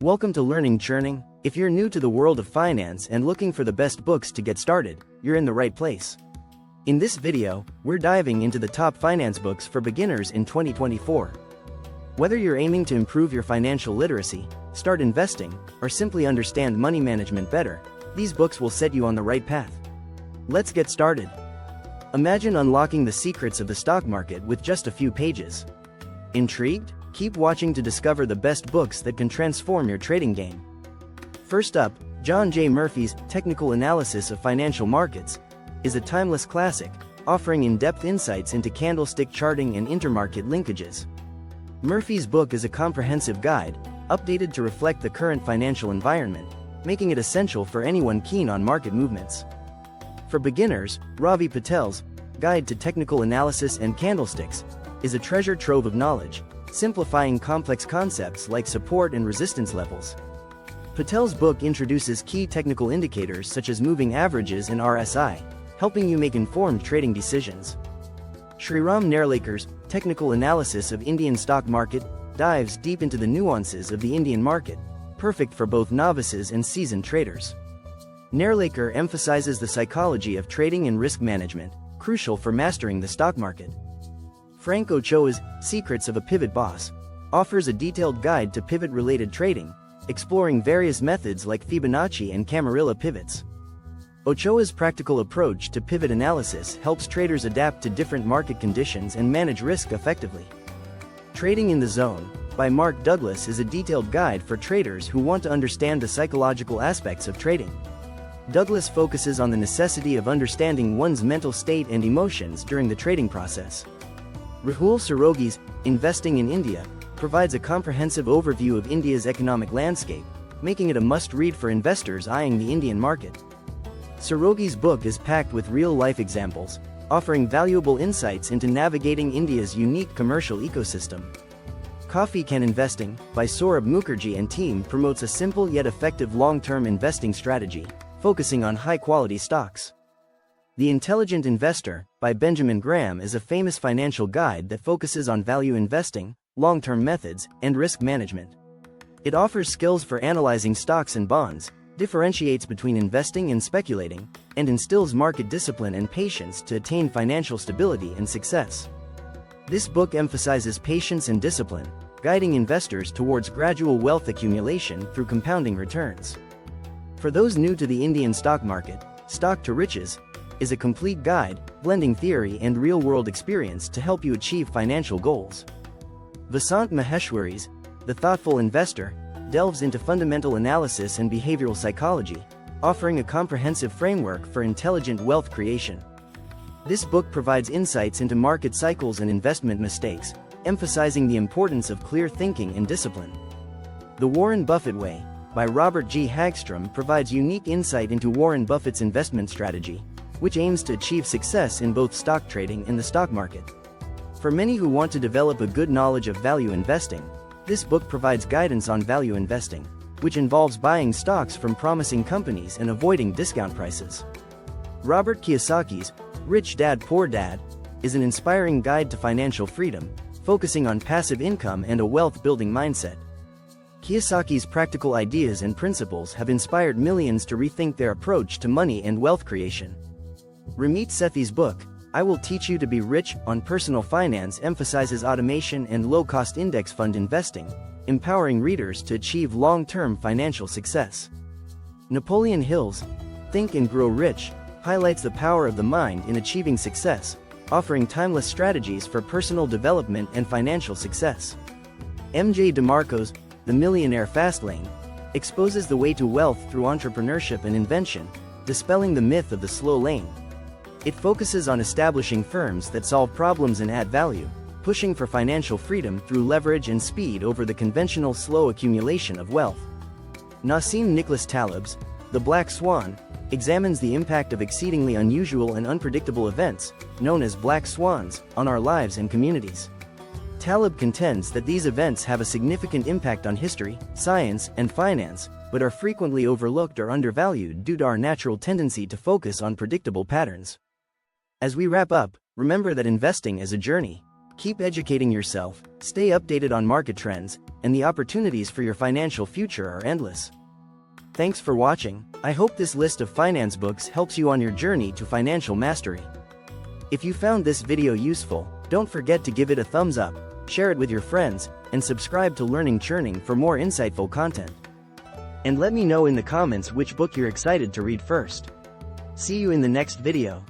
Welcome to Learning Churning. If you're new to the world of finance and looking for the best books to get started, you're in the right place. In this video, we're diving into the top finance books for beginners in 2024. Whether you're aiming to improve your financial literacy, start investing, or simply understand money management better, these books will set you on the right path. Let's get started. Imagine unlocking the secrets of the stock market with just a few pages. Intrigued? Keep watching to discover the best books that can transform your trading game. First up, John J. Murphy's Technical Analysis of Financial Markets is a timeless classic, offering in-depth insights into candlestick charting and intermarket linkages. Murphy's book is a comprehensive guide, updated to reflect the current financial environment, making it essential for anyone keen on market movements. For beginners, Ravi Patel's Guide to Technical Analysis and Candlesticks is a treasure trove of knowledge, simplifying complex concepts like support and resistance levels. Patel's book introduces key technical indicators such as moving averages and RSI, helping you make informed trading decisions. Sriram Nerlaker's Technical Analysis of Indian Stock Market dives deep into the nuances of the Indian market, perfect for both novices and seasoned traders. Nerlaker emphasizes the psychology of trading and risk management, crucial for mastering the stock market. Frank Ochoa's Secrets of a Pivot Boss offers a detailed guide to pivot-related trading, exploring various methods like Fibonacci and Camarilla pivots. Ochoa's practical approach to pivot analysis helps traders adapt to different market conditions and manage risk effectively. Trading in the Zone by Mark Douglas is a detailed guide for traders who want to understand the psychological aspects of trading. Douglas focuses on the necessity of understanding one's mental state and emotions during the trading process. Rahul Sarogi's Investing in India provides a comprehensive overview of India's economic landscape, making it a must-read for investors eyeing the Indian market. Sarogi's book is packed with real-life examples, offering valuable insights into navigating India's unique commercial ecosystem. Coffee Can Investing by Saurabh Mukherjee and team promotes a simple yet effective long-term investing strategy, focusing on high-quality stocks. The Intelligent Investor by Benjamin Graham is a famous financial guide that focuses on value investing, long-term methods, and risk management. It offers skills for analyzing stocks and bonds, differentiates between investing and speculating, and instills market discipline and patience to attain financial stability and success. This book emphasizes patience and discipline, guiding investors towards gradual wealth accumulation through compounding returns. For those new to the Indian stock market, Stock to Riches is a complete guide, blending theory and real-world experience to help you achieve financial goals. Vasant Maheshwari's The Thoughtful Investor delves into fundamental analysis and behavioral psychology, offering a comprehensive framework for intelligent wealth creation. This book provides insights into market cycles and investment mistakes, emphasizing the importance of clear thinking and discipline. The Warren Buffett Way by Robert G. Hagstrom provides unique insight into Warren Buffett's investment strategy, which aims to achieve success in both stock trading and the stock market. For many who want to develop a good knowledge of value investing, this book provides guidance on value investing, which involves buying stocks from promising companies and avoiding discount prices. Robert Kiyosaki's Rich Dad Poor Dad is an inspiring guide to financial freedom, focusing on passive income and a wealth-building mindset. Kiyosaki's practical ideas and principles have inspired millions to rethink their approach to money and wealth creation. Ramit Sethi's book, I Will Teach You to Be Rich on Personal Finance emphasizes automation and low-cost index fund investing, empowering readers to achieve long-term financial success. Napoleon Hill's Think and Grow Rich highlights the power of the mind in achieving success, offering timeless strategies for personal development and financial success. M.J. DeMarco's The Millionaire Fastlane exposes the way to wealth through entrepreneurship and invention, dispelling the myth of the slow lane. It focuses on establishing firms that solve problems and add value, pushing for financial freedom through leverage and speed over the conventional slow accumulation of wealth. Nassim Nicholas Taleb's The Black Swan examines the impact of exceedingly unusual and unpredictable events, known as black swans, on our lives and communities. Taleb contends that these events have a significant impact on history, science, and finance, but are frequently overlooked or undervalued due to our natural tendency to focus on predictable patterns. As we wrap up, remember that investing is a journey. Keep educating yourself, stay updated on market trends, and the opportunities for your financial future are endless. Thanks for watching. I hope this list of finance books helps you on your journey to financial mastery. If you found this video useful, don't forget to give it a thumbs up, share it with your friends, and subscribe to Learning Churning for more insightful content. And let me know in the comments which book you're excited to read first. See you in the next video.